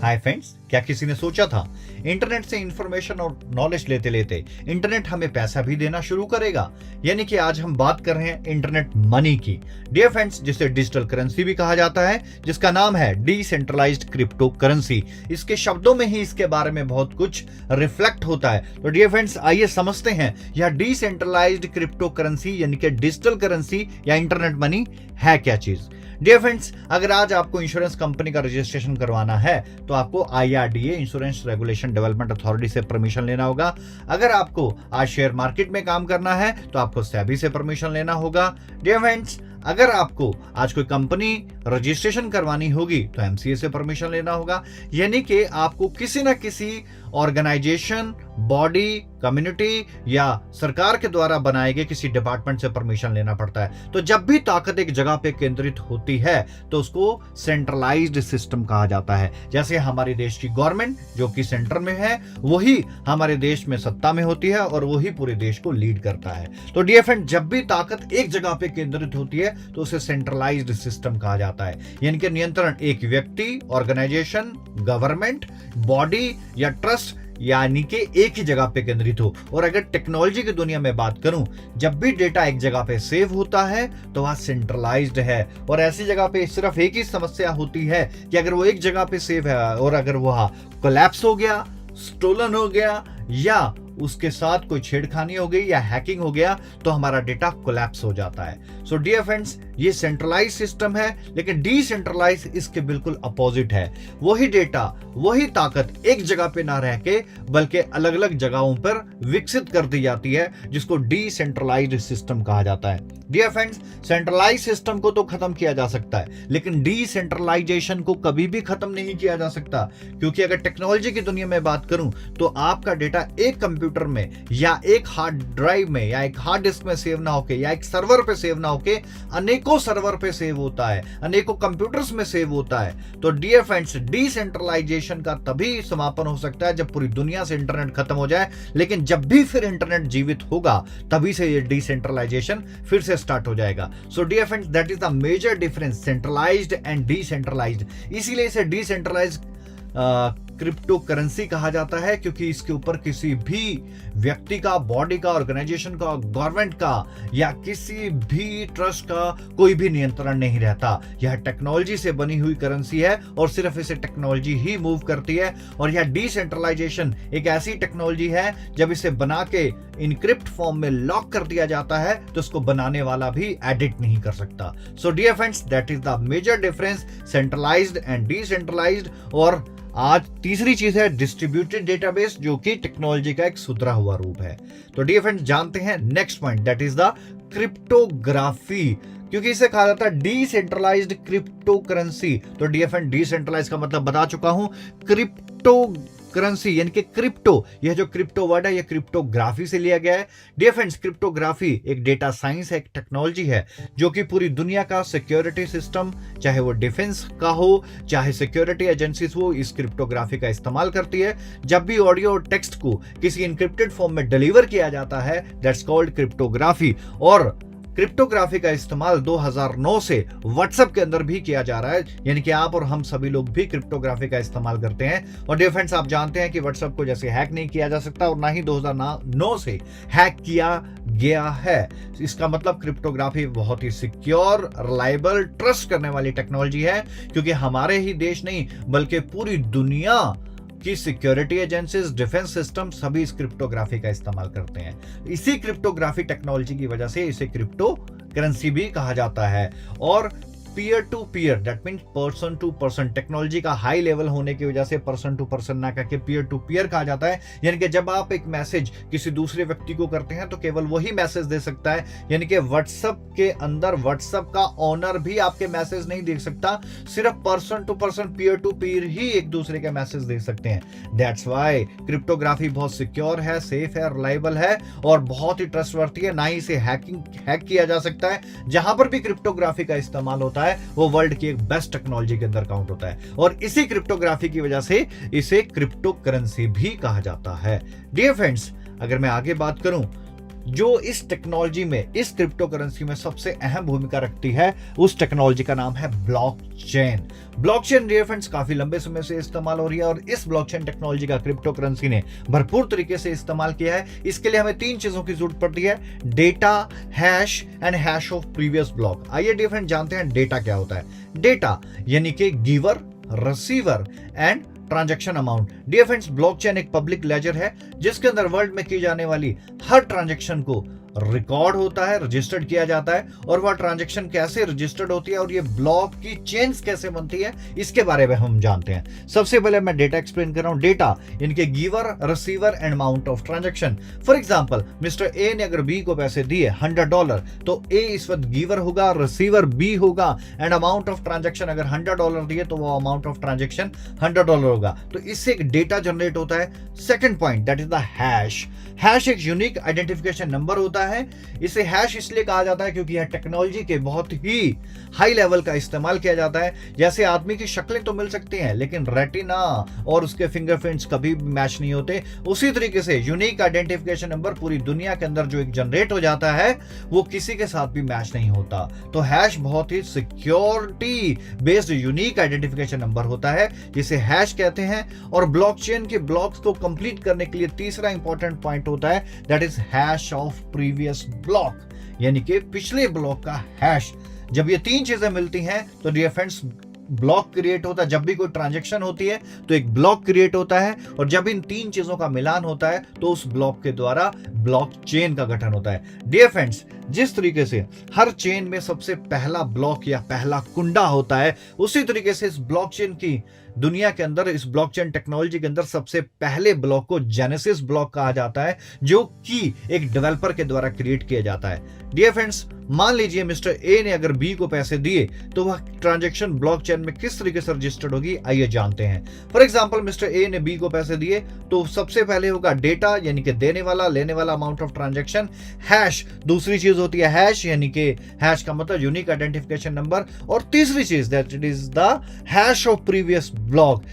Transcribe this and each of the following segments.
Hi friends, क्या किसी ने सोचा था इंटरनेट से इंफॉर्मेशन और नॉलेज लेते लेते इंटरनेट हमें पैसा भी देना शुरू करेगा। यानी कि आज हम बात कर रहे हैं इंटरनेट मनी की। डियर फ्रेंड्स, जिसे डिजिटल करेंसी भी कहा जाता है, जिसका नाम है डिसेंट्रलाइज्ड क्रिप्टो करेंसी। इसके शब्दों में ही इसके बारे में बहुत कुछ रिफ्लेक्ट होता है। तो डियर फ्रेंड्स, आइए समझते हैं यह डिसेंट्रलाइज्ड क्रिप्टो करेंसी यानी कि डिजिटल करेंसी या इंटरनेट मनी है क्या चीज। डियर फ्रेंड्स, अगर आज आपको इंश्योरेंस कंपनी का रजिस्ट्रेशन करवाना है तो आपको IRDA insurance regulation development authority से परमिशन लेना होगा। अगर आपको आज शेयर मार्केट में काम करना है तो आपको सेबी से परमिशन लेना होगा। डियर फ्रेंड्स, अगर आपको आज कोई कंपनी रजिस्ट्रेशन करवानी होगी तो MCA से परमिशन लेना होगा। यानी कि आपको किसी ना किसी ऑर्गेनाइजेशन, बॉडी, कम्युनिटी या सरकार के द्वारा बनाए गए किसी डिपार्टमेंट से परमिशन लेना पड़ता है। तो जब भी ताकत एक जगह पे केंद्रित होती है तो उसको सेंट्रलाइज्ड सिस्टम कहा जाता है। जैसे हमारे देश की गवर्नमेंट जो कि सेंटर में है, वही हमारे देश में सत्ता में होती है और वही पूरे देश को लीड करता है। तो डियर फ्रेंड, जब भी ताकत एक जगह पे केंद्रित होती है तो उसे सेंट्रलाइज्ड सिस्टम कहा जाता है। यानी कि नियंत्रण एक व्यक्ति, ऑर्गेनाइजेशन, गवर्नमेंट, बॉडी या ट्रस्ट यानी कि एक ही जगह पे केंद्रित हो। और अगर टेक्नोलॉजी की दुनिया में बात करूं, जब भी डेटा एक जगह पे सेव होता है तो वह सेंट्रलाइज्ड है। और ऐसी जगह पे सिर्फ एक ही समस्या होती है कि अगर वो एक जगह पे सेव है और अगर वह कोलैप्स हो गया, स्टोलन हो गया या उसके साथ कोई छेड़खानी हो गई या हैकिंग हो गया तो हमारा डेटा कोलैप्स हो जाता है। सो डियर फ्रेंड्स, ये सेंट्रलाइज सिस्टम है, लेकिन डिसेंट्रलाइज इसके बिल्कुल अपोजिट है। वही डेटा, वही ताकत एक जगह पे ना रह के बल्कि अलग अलग जगहों पर विकसित कर दी जाती है, जिसको डिसेंट्रलाइज्ड सिस्टम कहा जाता है। डियर फ्रेंड्स, सेंट्रलाइज सिस्टम को तो खत्म किया जा सकता है, लेकिन डिसेंट्रलाइजेशन को कभी भी खत्म नहीं किया जा सकता। क्योंकि अगर टेक्नोलॉजी की दुनिया में बात करूं तो आपका डेटा एक कंप्यूटर में या एक हार्ड ड्राइव में या एक हार्ड डिस्क में सेव ना होके या एक सर्वर पे सेव ना होके अनेकों सर्वर पे सेव होता है, अनेकों कंप्यूटर्स में सेव होता है। तो डियर फ्रेंड्स, डिसेंट्रलाइजेशन का तभी समापन हो सकता है जब पूरी दुनिया से इंटरनेट खत्म हो जाए। लेकिन जब भी फिर इंटरनेट जीवित होगा तभी से ये डिसेंट्रलाइजेशन फिर से स्टार्ट हो जाएगा। So dear friends, that is the major difference centralised and decentralised. इसीलिए इसे डिसेंट्रलाइज्ड क्रिप्टो करेंसी कहा जाता है, क्योंकि इसके ऊपर किसी भी व्यक्ति का, बॉडी का, ऑर्गेनाइजेशन का, गवर्नमेंट का या किसी भी ट्रस्ट का कोई भी नियंत्रण नहीं रहता। यह टेक्नोलॉजी से बनी हुई करेंसी है और सिर्फ इसे टेक्नोलॉजी ही मूव करती है। और यह डिसेंट्रलाइजेशन एक ऐसी टेक्नोलॉजी है, जब इसे बना के इनक्रिप्ट फॉर्म में लॉक कर दिया जाता है तो उसको बनाने वाला भी एडिट नहीं कर सकता। So dear friends, that is the major difference centralised and decentralised. और आज तीसरी चीज है डिस्ट्रीब्यूटेड डेटाबेस, जो कि टेक्नोलॉजी का एक सुधरा हुआ रूप है। तो डियर फ्रेंड्स, जानते हैं next point, that is the cryptography. क्योंकि इसे कहा जाता है डिसेंट्रलाइज्ड क्रिप्टो करेंसी। तो डियर फ्रेंड, डिसेंट्रलाइज का मतलब बता चुका हूं, क्रिप्टो करेंसी यानी कि क्रिप्टो, यह जो क्रिप्टो वर्ड है यह क्रिप्टोग्राफी से लिया गया है। डियर फ्रेंड्स, क्रिप्टोग्राफी एक डेटा साइंस है, एक टेक्नोलॉजी है जो कि पूरी दुनिया का सिक्योरिटी सिस्टम, चाहे वो डिफेंस का हो, चाहे सिक्योरिटी एजेंसीज हो, इस क्रिप्टोग्राफी का इस्तेमाल करती है। जब भी ऑडियो और टेक्स्ट को किसी इनक्रिप्टेड फॉर्म में डिलीवर किया जाता है, दैट्स कॉल्ड क्रिप्टोग्राफी। और क्रिप्टोग्राफी का इस्तेमाल 2009 से व्हाट्सएप के अंदर भी किया जा रहा है। यानी कि आप और हम सभी लोग भी क्रिप्टोग्राफी का इस्तेमाल करते हैं। और डियर फ्रेंड्स, आप जानते हैं कि व्हाट्सएप को जैसे हैक नहीं किया जा सकता और ना ही 2009 से हैक किया गया है। इसका मतलब क्रिप्टोग्राफी बहुत ही सिक्योर, रिलायबल, ट्रस्ट करने वाली टेक्नोलॉजी है, क्योंकि हमारे ही देश नहीं बल्कि पूरी दुनिया की सिक्योरिटी एजेंसीज, डिफेंस सिस्टम सभी इस क्रिप्टोग्राफी का इस्तेमाल करते हैं। इसी क्रिप्टोग्राफी टेक्नोलॉजी की वजह से इसे क्रिप्टो करेंसी भी कहा जाता है। और peer to peer, that mean person to person, technology का हाई लेवल होने की वजह से पर्सन टू पर्सन ना करके पीयर टू पीयर कहा जाता है। यानी कि जब आप एक मैसेज किसी दूसरे व्यक्ति को करते हैं तो केवल वही मैसेज दे सकता है। यानी कि व्हाट्सएप के अंदर व्हाट्सएप का ओनर भी आपके मैसेज नहीं देख सकता, सिर्फ person to person, peer to peer ही एक दूसरे के मैसेज देख सकते हैं। दैट्स व्हाई क्रिप्टोग्राफी बहुत सिक्योर है, सेफ है, रिलायबल है और बहुत ही ट्रस्टवर्थी है। ना ही इसे हैक किया जा सकता है। जहां पर भी क्रिप्टोग्राफी का इस्तेमाल होता है वो वर्ल्ड की एक बेस्ट टेक्नोलॉजी के अंदर काउंट होता है। और इसी क्रिप्टोग्राफी की वजह से इसे क्रिप्टो करेंसी भी कहा जाता है। डियर फ्रेंड्स, अगर मैं आगे बात करूं, जो इस टेक्नोलॉजी में, इस क्रिप्टो करेंसी में सबसे अहम भूमिका रखती है, उस टेक्नोलॉजी का नाम है ब्लॉकचेन। ब्लॉकचेन डियर फ्रेंड्स काफी लंबे समय से इस्तेमाल हो रही है और इस ब्लॉकचेन टेक्नोलॉजी का क्रिप्टो करेंसी ने भरपूर तरीके से इस्तेमाल किया है। इसके लिए हमें 3 चीजों की जरूरत पड़ती है, data, hash and hash of previous block. आइए डियर फ्रेंड्स जानते हैं डेटा क्या होता है। डेटा यानी कि giver, receiver and transaction amount. Dear friends, blockchain एक पब्लिक लेजर है जिसके अंदर वर्ल्ड में की जाने वाली हर ट्रांजैक्शन को रिकॉर्ड होता है, रजिस्टर्ड किया जाता है, और वह ट्रांजैक्शन कैसे रजिस्टर्ड होती है और ये ब्लॉक की चेन्स कैसे बनती है, इसके बारे में हम जानते हैं। सबसे पहले मैं डेटा एक्सप्लेन कर रहा हूं। डेटा इनके giver, receiver and amount of transaction. For example, mister A ने अगर बी को पैसे दिए $100, तो ए इस वक्त गिवर होगा, रिसीवर बी होगा, एंड अमाउंट ऑफ ट्रांजैक्शन अगर $100 दिए तो वो अमाउंट ऑफ ट्रांजैक्शन $100 होगा। तो इससे एक डेटा जनरेट होता है। Second point, that is the hash. Hash एक यूनिक आइडेंटिफिकेशन नंबर होता है। इसे हैश इसलिए कहा जाता है क्योंकि यह टेक्नोलॉजी के बहुत ही हाई लेवल का इस्तेमाल किया जाता है। जैसे आदमी की शक्लें तो मिल सकती हैं लेकिन रेटिना और उसके फिंगरप्रिंट्स कभी भी मैच नहीं होते, उसी तरीके से यूनिक आइडेंटिफिकेशन नंबर पूरी दुनिया के अंदर जो एक जनरेट हो जाता है वो किसी के साथ भी मैच नहीं होता। तो हैश बहुत ही security based unique identification number होता है जिसे हैश कहते हैं। और ब्लॉकचेन के ब्लॉक्स को कंप्लीट करने के लिए तीसरा इंपॉर्टेंट पॉइंट होता है, that is hash of previous block, यानी कि पिछले ब्लॉक का हैश। जब ये 3 चीजें मिलती हैं तो डियर फ्रेंड्स ब्लॉक क्रिएट होता है। जब भी कोई ट्रांजैक्शन होती है तो एक ब्लॉक क्रिएट होता है, और जब इन 3 चीजों का मिलान होता है तो उस ब्लॉक के द्वारा ब्लॉकचेन का गठन होता है। डियर फ्रेंड्स, जिस तरीके से हर चेन में सबसे पहला ब्लॉक या पहला कुंडा होता है, उसी तरीके से इस ब्लॉकचेन की दुनिया के अंदर, इस ब्लॉकचेन टेक्नोलॉजी के अंदर सबसे पहले ब्लॉक को जेनेसिस ब्लॉक कहा जाता है, जो कि एक डेवलपर के द्वारा क्रिएट किया जाता है। डियर फ्रेंड्स, मान लीजिए मिस्टर ए ने अगर बी को पैसे दिए तो वह ट्रांजैक्शन ब्लॉकचेन में किस तरीके से रजिस्टर्ड होगी, आइए जानते हैं। फॉर एग्जांपल, मिस्टर ए ने बी को पैसे दिए तो सबसे पहले होगा डेटा यानी कि देने वाला, लेने वाला अमाउंट ऑफ ट्रांजैक्शन। हैश दूसरी चीज होती है, हैश यानी कि हैश का मतलब यूनिक आइडेंटिफिकेशन नंबर। और तीसरी चीज that it is the hash of previous block.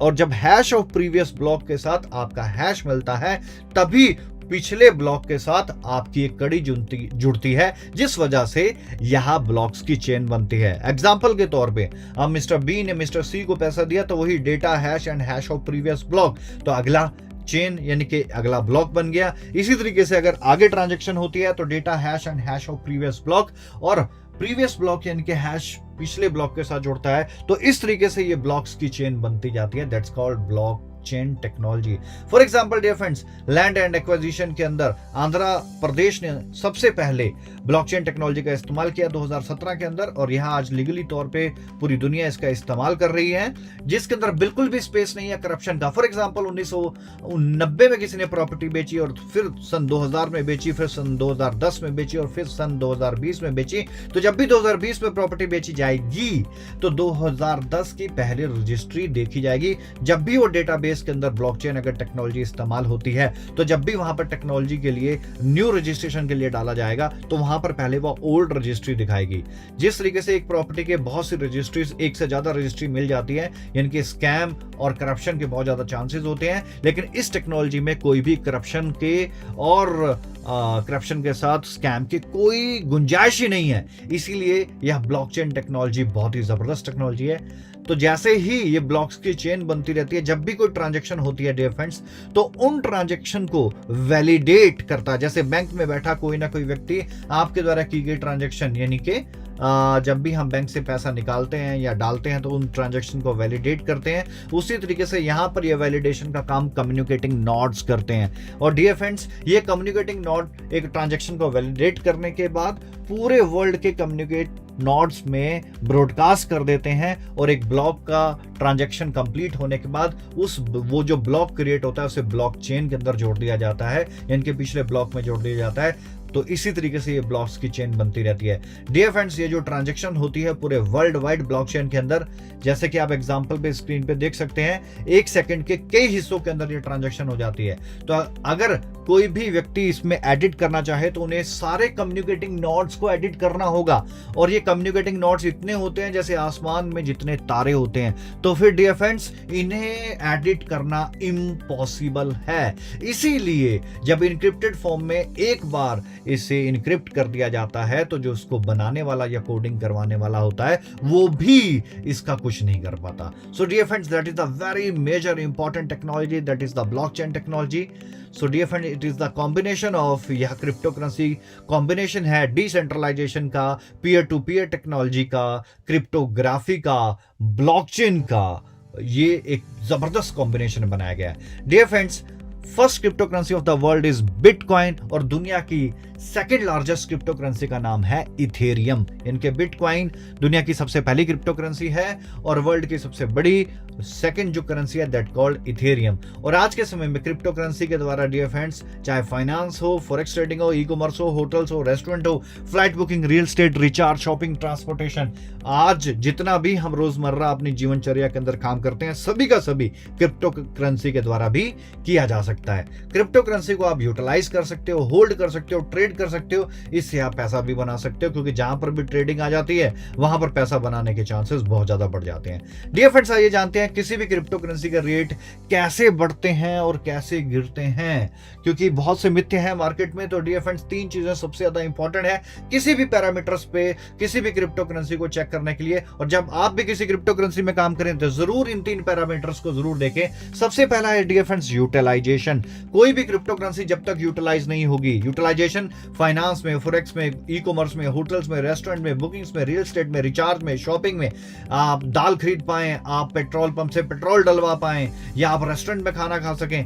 और जब हैश ऑफ प्रीवियस ब्लॉक के साथ आपका हैश मिलता है तभी पिछले ब्लॉक के साथ आपकी एक कड़ी जुड़ती है, जिस वजह से यहां ब्लॉक्स की चेन बनती है। एग्जांपल के तौर पे अब मिस्टर बी ने मिस्टर सी को पैसा दिया तो वही data, hash and hash of previous block, तो अगला चेन यानी कि अगला ब्लॉक बन गया। इसी तरीके से अगर आगे ट्रांजैक्शन होती है तो data, hash and hash of previous block, और प्रीवियस ब्लॉक यानी कि हैश पिछले ब्लॉक के साथ जुड़ता है। तो इस तरीके से ये ब्लॉक्स की चेन बनती जाती है। That's called block chain technology. For example dear friends, land and acquisition के अंदर आंध्र प्रदेश ने सबसे पहले ब्लॉकचेन टेक्नोलॉजी का इस्तेमाल किया 2017 के अंदर, और यहां आज लीगली तौर पे पूरी दुनिया इसका इस्तेमाल कर रही है, जिसके अंदर बिल्कुल भी स्पेस नहीं है करप्शन का। फॉर एग्जांपल 1990 में किसी ने प्रॉपर्टी बेची और फिर सन 2000 में बेची, फिर सन 2010 में बेची और फिर सन 2020 में बेची। तो जब भी 2020 में प्रॉपर्टी बेची जाएगी तो 2010 की पहले रजिस्ट्री देखी जाएगी। जब भी वो डेटाबेस के अंदर ब्लॉकचेन अगर टेक्नोलॉजी इस्तेमाल होती है तो जब भी वहां पर टेक्नोलॉजी के लिए न्यू रजिस्ट्रेशन के लिए डाला जाएगा तो वहां पर पहले वो ओल्ड रजिस्ट्री दिखाएगी। जिस तरीके से एक प्रॉपर्टी के बहुत सी रजिस्ट्रीज, एक से ज्यादा रजिस्ट्री मिल जाती है, यानी कि स्कैम और करप्शन के बहुत ज्यादा चांसेस होते हैं, लेकिन इस टेक्नोलॉजी में कोई भी करप्शन के और करप्शन के साथ स्कैम की कोई गुंजाइश ही नहीं है। इसीलिए यह ब्लॉकचेन टेक्नोलॉजी बहुत ही जबरदस्त टेक्नोलॉजी है। तो जैसे ही ये ब्लॉक्स की चेन बनती रहती है, जब भी कोई ट्रांजैक्शन होती है डियर फ्रेंड्स, तो उन ट्रांजैक्शन को वैलिडेट करता है। जैसे बैंक में बैठा कोई ना कोई व्यक्ति आपके द्वारा की गई ट्रांजैक्शन, यानी कि जब भी हम बैंक से पैसा निकालते हैं या डालते हैं तो उन ट्रांजैक्शन को वैलिडेट करते हैं, उसी तरीके से यहाँ पर ये वैलिडेशन का काम कम्युनिकेटिंग नोड्स करते हैं। और डियर फ्रेंड्स, ये कम्युनिकेटिंग नोड एक ट्रांजैक्शन को वैलिडेट करने के बाद पूरे वर्ल्ड के कम्युनिकेट नोड्स में ब्रॉडकास्ट कर देते हैं, और एक ब्लॉक का ट्रांजैक्शन कंप्लीट होने के बाद वो जो ब्लॉक क्रिएट होता है उसे ब्लॉकचेन के अंदर जोड़ दिया जाता है, यानी कि पिछले ब्लॉक में जोड़ दिया जाता है। तो इसी तरीके से ये ब्लॉक्स की चेन बनती रहती है। डियर फ्रेंड्स, ये जो ट्रांजैक्शन होती है पूरे वर्ल्ड वाइड ब्लॉकचेन के अंदर, जैसे कि आप एग्जांपल पे स्क्रीन पे देख सकते हैं, 1 सेकंड के कई हिस्सों के अंदर ये ट्रांजैक्शन हो जाती है। तो अगर कोई भी व्यक्ति इसमें एडिट करना चाहे तो उन्हें सारे कम्युनिकेटिंग नोड्स को एडिट करना होगा, और ये कम्युनिकेटिंग नोड्स इतने होते हैं जैसे आसमान में जितने तारे होते हैं। तो तो फिर डियर फ्रेंड्स इन्हें एडिट करना इम्पॉसिबल है। इसीलिए जब इनक्रिप्टेड फॉर्म में एक बार इसे इनक्रिप्ट कर दिया जाता है तो जो उसको बनाने वाला या कोडिंग करवाने वाला होता है वो भी इसका कुछ नहीं कर पाता। So dear friends that is the very major important technology, that is the blockchain technology. So dear friend it is the combination of, यह क्रिप्टोकरेंसी कॉम्बिनेशन है डिसेंट्रलाइजेशन का, पीयर टू पीयर टेक्नोलॉजी का, क्रिप्टोग्राफी का, blockchain का। ये एक जबरदस्त combination बनाया गया है। Dear friends first crypto currency of the world is bitcoin और दुनिया की सेकंड लार्जेस्ट क्रिप्टो करेंसी का नाम है इथेरियम। इनके बिटकॉइन दुनिया की सबसे पहली क्रिप्टो करेंसी है और वर्ल्ड की सबसे बड़ी सेकंड जो करेंसी है दैट कॉल्ड इथेरियम। और आज के समय में क्रिप्टो करेंसी के द्वारा डियर फ्रेंड्स चाहे फाइनेंस हो, फॉरेक्स ट्रेडिंग हो, ई कॉमर्स हो, होटल्स हो, रेस्टोरेंट हो, flight booking, real estate, recharge, shopping, transportation, आज जितना भी हम रोजमर्रा अपनी जीवनचर्या के अंदर काम करते हैं सभी का सभी क्रिप्टो करेंसी के द्वारा भी किया जा सकता है। क्रिप्टो करेंसी को आप यूटिलाइज कर सकते हो, होल्ड कर सकते हो, ट्रेड कर सकते हो, इससे आप पैसा भी बना सकते हो क्योंकि जहां पर भी ट्रेडिंग आ जाती है वहां पर पैसा बनाने के चांसेस बहुत ज्यादा बढ़ जाते हैं। डियर फ्रेंड्स आइए जानते हैं किसी भी क्रिप्टो करेंसी का रेट कैसे बढ़ते हैं और कैसे गिरते हैं, क्योंकि बहुत से मिथ्य हैं मार्केट में। तो डियर फ्रेंड्स तीन चीजें सबसे ज्यादा इंपॉर्टेंट है किसी भी पैरामीटर्स पे किसी भी क्रिप्टो करेंसी को चेक करने के लिए। और जब आप भी किसी क्रिप्टो करेंसी में काम करें तो जरूर इन तीन पैरामीटर्स को जरूर देखें। सबसे पहला है डियर फ्रेंड्स यूटिलाइजेशन। कोई भी क्रिप्टो करेंसी जब तक यूटिलाइज नहीं होगी, यूटिलाइजेशन फाइनेंस में, फॉरेक्स में, ई कॉमर्स में, होटल्स में, रेस्टोरेंट में, बुकिंग्स में, रियल एस्टेट में, रिचार्ज में, शॉपिंग में, आप दाल खरीद पाएं, आप पेट्रोल पंप से पेट्रोल डलवा पाएं, या आप रेस्टोरेंट में खाना खा सकें,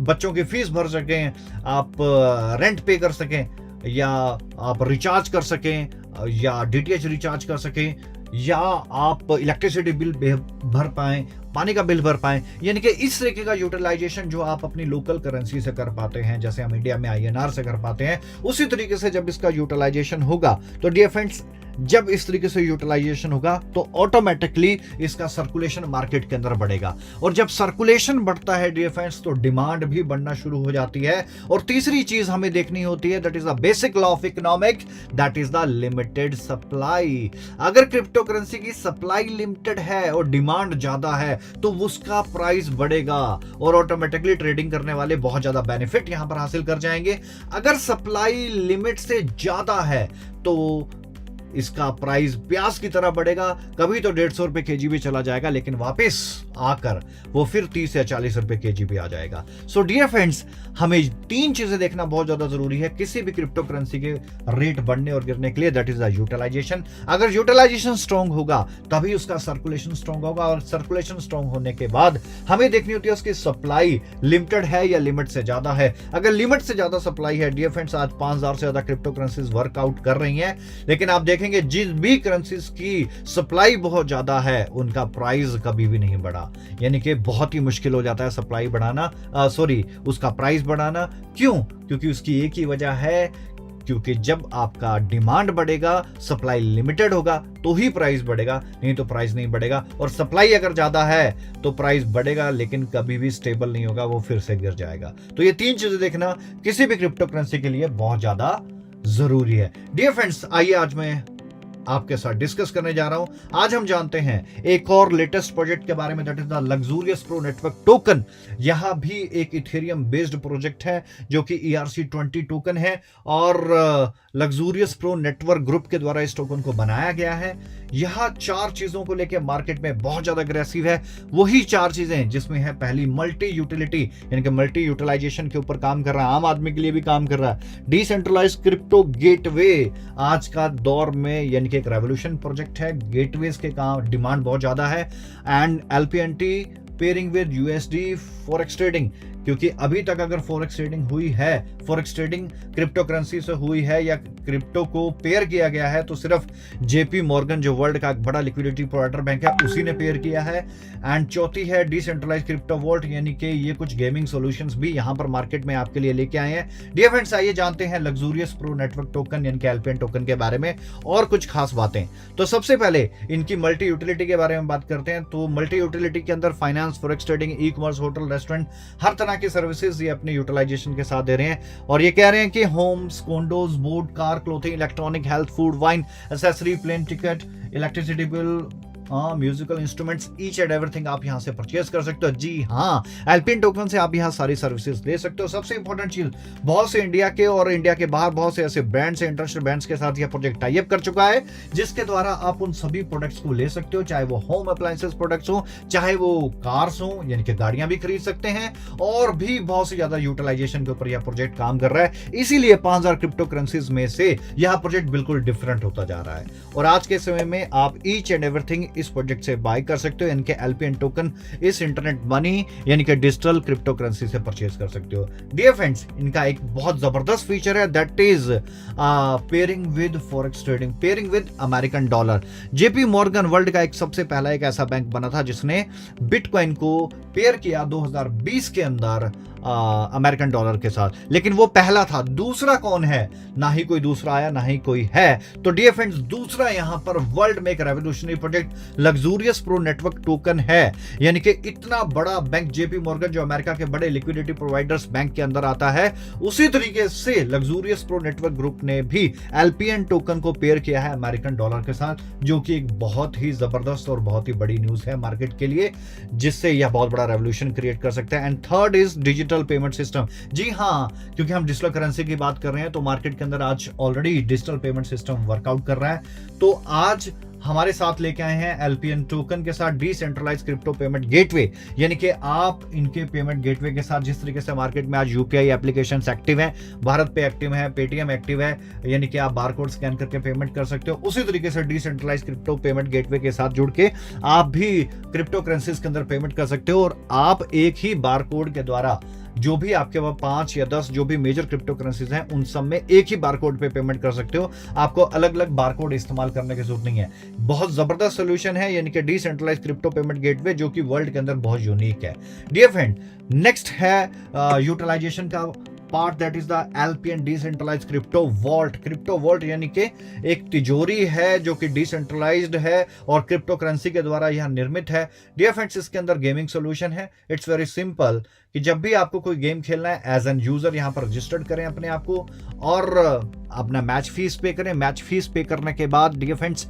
बच्चों की फीस भर सकें, आप रेंट पे कर सकें, या आप रिचार्ज कर सकें, या डीटीएच रिचार्ज कर सकें, या आप इलेक्ट्रिसिटी बिल भर पाएं, पानी का बिल भर पाएं, यानी कि इस तरीके का यूटिलाइजेशन जो आप अपनी लोकल करेंसी से कर पाते हैं, जैसे हम इंडिया में आईएनआर से कर पाते हैं, उसी तरीके से जब इसका यूटिलाइजेशन होगा तो डियर फ्रेंड्स जब इस तरीके से यूटिलाइजेशन होगा तो ऑटोमेटिकली इसका सर्कुलेशन मार्केट के अंदर बढ़ेगा। और जब सर्कुलेशन बढ़ता है डियर फ्रेंड्स तो डिमांड भी बढ़ना शुरू हो जाती है। और तीसरी चीज हमें देखनी होती है that is the basic law of economic, that is the limited supply. अगर क्रिप्टो करेंसी की सप्लाई लिमिटेड है और डिमांड ज्यादा है तो उसका प्राइस बढ़ेगा और ऑटोमेटिकली ट्रेडिंग करने वाले बहुत ज्यादा बेनिफिट यहां पर हासिल कर जाएंगे। अगर सप्लाई लिमिट से ज्यादा है तो इसका प्राइस प्याज की तरह बढ़ेगा, कभी तो 150 रुपए केजी भी चला जाएगा लेकिन वापस आकर वो फिर 30 या 40 रुपए केजी भी आ जाएगा। सो डियर फ्रेंड्स हमें तीन चीजें देखना बहुत ज्यादा जरूरी है किसी भी क्रिप्टो करेंसी के रेट बढ़ने और गिरने के लिए, दैट इज द यूटिलाइजेशन। अगर यूटिलाइजेशन स्ट्रॉन्ग होगा तभी उसका सर्कुलेशन स्ट्रॉन्ग होगा और सर्कुलेशन स्ट्रॉन्ग होने के बाद हमें देखनी होती है उसकी सप्लाई लिमिटेड है या लिमिट से ज्यादा है। अगर लिमिट से ज्यादा सप्लाई है डियर फ्रेंड्स, आज 5000 से ज्यादा क्रिप्टो करेंसीज वर्कआउट कर रही हैं, लेकिन आप देखेंगे जिस भी करेंसीज की सप्लाई बहुत ज्यादा है उनका प्राइस कभी भी नहीं बढ़ा, यानी कि बहुत ही मुश्किल हो जाता है सप्लाई बढ़ाना, उसका प्राइस बढ़ाना। क्यों? क्योंकि उसकी एक ही वजह है, क्योंकि जब आपका डिमांड बढ़ेगा, सप्लाई लिमिटेड होगा तो ही प्राइस बढ़ेगा, नहीं तो प्राइस नहीं बढ़ेगा। और सप्लाई अगर ज्यादा है तो प्राइस बढ़ेगा लेकिन कभी भी स्टेबल नहीं होगा, वो फिर से गिर जाएगा। तो ये तीन चीजें देखना किसी भी क्रिप्टो करेंसी के लिए बहुत ज्यादा जरूरी है। डियर फ्रेंड्स आइए आज मैं आपके साथ डिस्कस करने जा रहा हूं। आज हम जानते हैं एक और लेटेस्ट प्रोजेक्ट के बारे में, that is the luxurious pro network token. यहां भी एक इथेरियम बेस्ड प्रोजेक्ट है जो कि ERC20 टोकन है और लग्जूरियस प्रो नेटवर्क ग्रुप के द्वारा इस टोकन को बनाया गया है। यह चार चीजों को लेकर मार्केट में बहुत ज्यादा अग्रेसिव है। वही चार चीजें जिसमें है पहली मल्टी यूटिलिटी, यानी कि मल्टी यूटिलाइजेशन के ऊपर काम कर रहा है, आम आदमी के लिए भी काम कर रहा है। डिसेंट्रलाइज क्रिप्टो गेटवे आज का दौर में यानी कि एक रेवोल्यूशन प्रोजेक्ट है, गेटवेज के काम डिमांड बहुत ज्यादा है। And LPNT pairing with USD forex trading, क्योंकि अभी तक अगर फॉरेक्स ट्रेडिंग हुई है, फॉरेक्स ट्रेडिंग क्रिप्टो करेंसी से हुई है या क्रिप्टो को पेयर किया गया है तो सिर्फ JP मॉर्गन जो वर्ल्ड का बड़ा लिक्विडिटी प्रोवाइडर बैंक है उसी ने पेयर किया है। एंड चौथी है डिसेंट्रलाइज क्रिप्टो वॉल्ट, यानी कि ये कुछ गेमिंग सॉल्यूशंस भी यहां पर मार्केट में आपके लिए लेके आए हैं। डियर फ्रेंड्स आइए जानते हैं लग्जूरियस प्रो नेटवर्क टोकन यानी कि LPN टोकन के बारे में और कुछ खास बातें। तो सबसे पहले इनकी मल्टी यूटिलिटी के बारे में बात करते हैं। तो मल्टी यूटिलिटी के अंदर finance, forex trading, e commerce, hotel, restaurant, हर तरह की सर्विसेज ये अपने यूटिलाइजेशन के साथ दे रहे हैं। और ये कह रहे हैं कि homes, condos, boat, car, clothing, electronic, health, food, wine, accessory, plane ticket, electricity bill, musical instruments, each and everything आप यहाँ से परचेज कर सकते हो। जी हाँ, एल्पियन टोकन से आप यहाँ सारी सर्विसेज ले सकते हो। सबसे इंपॉर्टेंट चीज, बहुत से इंडिया के और इंडिया के बाहर बहुत से ऐसे ब्रांड्स, इंटरनेशनल ब्रांड्स के साथ यह प्रोजेक्ट टाई अप कर चुका है, जिसके द्वारा आप उन सभी प्रोडक्ट्स को ले सकते हो, चाहे वो होम अप्लायंसेस प्रोडक्ट्स हो, चाहे वो कार्स हो, यानी कि गाड़ियां भी खरीद सकते हैं, और भी बहुत से ज्यादा यूटिलाइजेशन के ऊपर यह प्रोजेक्ट काम कर रहा है। इसीलिए 5000 क्रिप्टो करेंसीज में से यह प्रोजेक्ट बिल्कुल डिफरेंट होता जा रहा है, और आज के समय में आप ईच एंड एवरीथिंग इस प्रोजेक्ट से बाय कर सकते हो। इनके एल्पियन टोकन इस इंटरनेट मनी यानी कि डिजिटल क्रिप्टो करेंसी से परचेज कर सकते हो। डियर फ्रेंड्स, इनका एक बहुत जबरदस्त फीचर है, that is pairing with forex trading, pairing with American dollar. JP Morgan world का एक सबसे पहला एक ऐसा बैंक बना था जिसने बिटकॉइन को पेयर किया 2020 के अंदर अमेरिकन डॉलर के साथ, लेकिन वो पहला था। दूसरा कौन है? ना ही कोई दूसरा आया, ना ही कोई है। तो डियर फ्रेंड्स, दूसरा यहां पर वर्ल्ड में एक revolutionary project luxurious pro network token है, यानी कि इतना बड़ा बैंक जेपी मॉर्गन जो अमेरिका के बड़े लिक्विडिटी प्रोवाइडर्स बैंक के अंदर आता है, उसी तरीके से लग्जूरियस प्रो नेटवर्क ग्रुप ने भी एल्पियन टोकन को पेयर किया है अमेरिकन डॉलर के साथ, जो कि एक बहुत ही जबरदस्त और बहुत ही बड़ी न्यूज है मार्केट के लिए, जिससे यह बहुत बड़ा रेवोल्यूशन क्रिएट कर सकता है। And third is digital payment system. जी हाँ, क्योंकि हम डिजिटल करेंसी की बात कर रहे हैं, तो मार्केट के अंदर आज already digital payment system workout कर रहा है। तो आज हमारे साथ लेके आए हैं एल्पियन टोकन के साथ डिसेंट्रलाइज्ड क्रिप्टो पेमेंट गेटवे, यानी कि आप इनके पेमेंट गेटवे के साथ, जिस तरीके से मार्केट में आज यूपीआई एप्लीकेशंस एक्टिव हैं, भारत पे एक्टिव है, पेटीएम एक्टिव है, यानी कि आप बारकोड स्कैन करके पेमेंट कर सकते हो, उसी तरीके से डिसेंट्रलाइज्ड क्रिप्टो पेमेंट गेटवे के साथ जुड़ के आप भी क्रिप्टो करेंसीज के अंदर पेमेंट कर सकते हो, और आप एक ही बारकोड के द्वारा जो भी आपके पास 5 या 10 जो भी मेजर क्रिप्टो करेंसीज हैं, उन सब में एक ही बारकोड पे पेमेंट कर सकते हो। आपको अलग अलग बारकोड इस्तेमाल करने की जरूरत नहीं है। बहुत जबरदस्त सोल्यूशन है, यानी कि डिसेंट्रलाइज्ड क्रिप्टो पेमेंट गेटवे, जो कि वर्ल्ड के अंदर बहुत यूनिक है। डियर फ्रेंड, नेक्स्ट है यूटिलाइजेशन का part, that is the Alpian decentralised crypto vault. Crypto vault यानी कि एक तिजोरी है जो कि डिसेंट्रलाइज्ड है और क्रिप्टो करेंसी के द्वारा यह निर्मित है। डियर फ्रेंड्स, इसके अंदर गेमिंग सोल्यूशन है। इट्स वेरी सिंपल कि जब भी आपको कोई गेम खेलना है, एज एन यूजर यहां पर रजिस्टर्ड करें अपने आप को और अपना मैच फीस पे करें। मैच फीस पे करने के बाद dear friends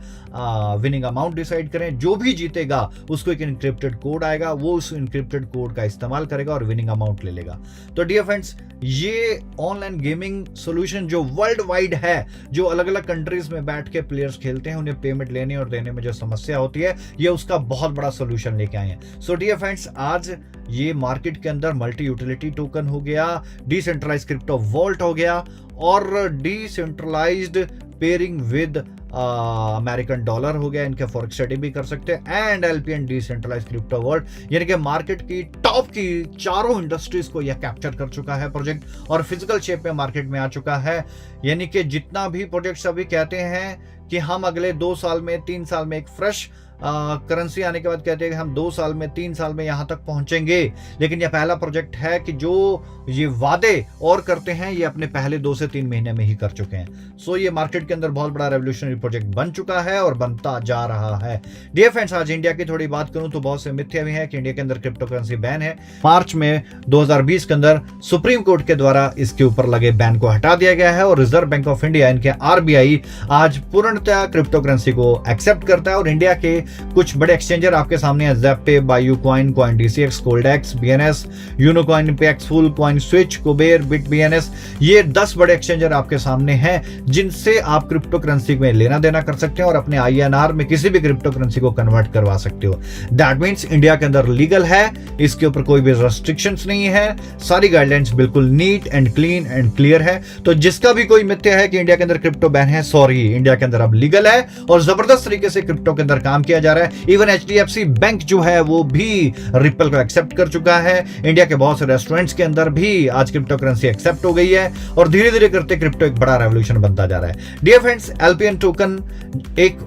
winning amount decide करें। जो भी जीतेगा उसको एक इनक्रिप्टेड कोड आएगा, वो उस इनक्रिप्टेड कोड का इस्तेमाल करेगा और विनिंग अमाउंट ले लेगा। तो डियर फ्रेंड्स, ये ऑनलाइन गेमिंग सोल्यूशन जो वर्ल्ड वाइड है, जो अलग अलग कंट्रीज में बैठ के प्लेयर्स खेलते हैं, उन्हें पेमेंट लेने और देने में जो समस्या होती है, ये उसका बहुत बड़ा सोल्यूशन लेके आए हैं। सो डियर फ्रेंड्स, आज ये मार्केट के अंदर मल्टी यूटिलिटी टोकन हो गया, डिसेंट्रलाइज्ड क्रिप्टो वॉल्ट हो गया, और decentralised pairing with American dollar हो गया। इनके फॉरेक्स ट्रेडिंग भी कर सकते हैं, एंड एल्पियन डिसेंट्रलाइज्ड क्रिप्टो वॉल्ट, यानी कि मार्केट की टॉप की चारों इंडस्ट्रीज को यह कैप्चर कर चुका है प्रोजेक्ट, और फिजिकल शेप में मार्केट में आ चुका है। यानी कि जितना भी प्रोजेक्ट्स अभी कहते हैं कि हम अगले 2 साल में 3 साल में एक फ्रेश करेंसी आने के बाद कहते हैं कि हम 2 साल में 3 साल में यहां तक पहुंचेंगे, लेकिन यह पहला प्रोजेक्ट है कि जो ये वादे और करते हैं, ये अपने पहले 2 से 3 महीने में ही कर चुके हैं। सो ये मार्केट के अंदर बहुत बड़ा रेवोल्यूशनरी प्रोजेक्ट बन चुका है और बनता जा रहा है। डियर फ्रेंड्स, आज इंडिया की थोड़ी बात करूं तो बहुत से मिथ्या भी है कि इंडिया के अंदर क्रिप्टो करेंसी बैन है। मार्च में 2020 के अंदर सुप्रीम कोर्ट के द्वारा इसके ऊपर लगे बैन को हटा दिया गया है, और रिजर्व बैंक ऑफ इंडिया, इनके आरबीआई, आज पूर्णतः क्रिप्टो करेंसी को एक्सेप्ट करता है। और इंडिया के कुछ बड़े एक्सचेंजर आपके सामने हैं, ज़ेप्टे, BuyUcoin, CoinDCX, Coldex, BNS, Unocoin, Paxful, CoinSwitch, Kuber, Bitbns, ये 10 बड़े एक्सचेंजर आपके सामने हैं, जिनसे आप क्रिप्टो करेंसी में लेना देना कर सकते हैं और अपने आईएनआर में किसी भी क्रिप्टो करेंसी को कन्वर्ट करवा सकते हो। दैट मीन्स इंडिया के अंदर लीगल है, इसके ऊपर कोई भी रेस्ट्रिक्शंस नहीं है, सारी गाइडलाइंस बिल्कुल neat and clean and clear है। तो जिसका भी कोई मिथ्या है कि इंडिया के अंदर क्रिप्टो बैन है, सॉरी, इंडिया के अंदर अब लीगल है और जबरदस्त तरीके से क्रिप्टो के अंदर काम किया जा रहा है। इवन एचडीएफसी बैंक जो है वो भी रिपल को एक्सेप्ट कर चुका है। इंडिया के बहुत से रेस्टोरेंट्स के अंदर भी आज क्रिप्टो करेंसी एक्सेप्ट हो गई है, और धीरे धीरे करते क्रिप्टो एक बड़ा रेवोल्यूशन बनता जा रहा है। डियर फ्रेंड्स, एल्पियन टोकन एक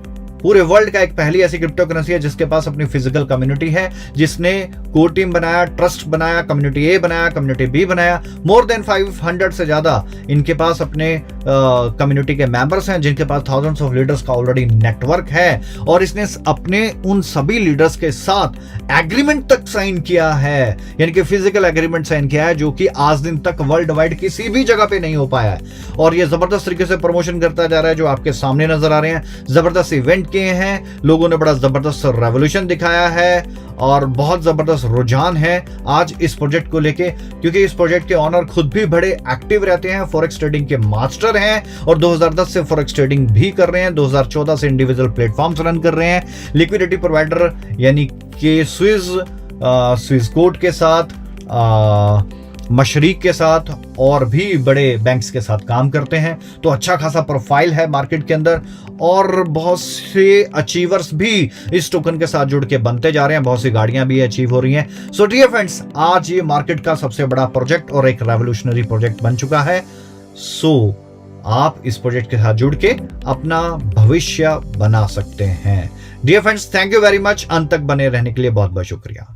पूरे वर्ल्ड का एक पहली ऐसी क्रिप्टो करेंसी है जिसके पास अपनी फिजिकल कम्युनिटी है, जिसने कोर टीम बनाया, ट्रस्ट बनाया, कम्युनिटी ए बनाया, कम्युनिटी बी बनाया, मोर देन 500 से ज्यादा इनके पास अपने कम्युनिटी के मेंबर्स हैं जिनके पास थाउजेंड्स ऑफ लीडर्स का ऑलरेडी नेटवर्क है, और इसने अपने उन सभी लीडर्स के साथ एग्रीमेंट तक साइन किया है, यानी कि फिजिकल एग्रीमेंट साइन किया है, जो कि आज दिन तक वर्ल्ड वाइड किसी भी जगह पे नहीं हो पाया है। और ये जबरदस्त तरीके से प्रमोशन करता जा रहा है, जो आपके सामने नजर आ रहे हैं। जबरदस्त इवेंट किए हैं, लोगों ने बड़ा जबरदस्त रेवोल्यूशन दिखाया है और बहुत जबरदस्त रुझान है आज इस प्रोजेक्ट को लेके, क्योंकि इस प्रोजेक्ट के ऑनर खुद भी बड़े एक्टिव रहते हैं, फॉरेक्स ट्रेडिंग के मास्टर हैं और 2010 से फॉरेक्स ट्रेडिंग भी कर रहे हैं, 2014 से इंडिविजुअल प्लेटफॉर्म्स रन कर रहे हैं, लिक्विडिटी प्रोवाइडर यानी कि स्विस कोड के साथ, मशरीक के साथ और भी बड़े बैंक्स के साथ काम करते हैं। तो अच्छा खासा प्रोफाइल है मार्केट के अंदर, और बहुत से अचीवर्स भी इस टोकन के साथ जुड़ के बनते जा रहे हैं, बहुत सी गाड़ियां भी अचीव हो रही हैं। सो डियर फ्रेंड्स, आज ये मार्केट का सबसे बड़ा प्रोजेक्ट और एक रेवोल्यूशनरी प्रोजेक्ट बन चुका है। सो आप इस प्रोजेक्ट के साथ जुड़ के अपना भविष्य बना सकते हैं। Dear friends, thank you very much. अंत तक बने रहने के लिए बहुत बहुत शुक्रिया।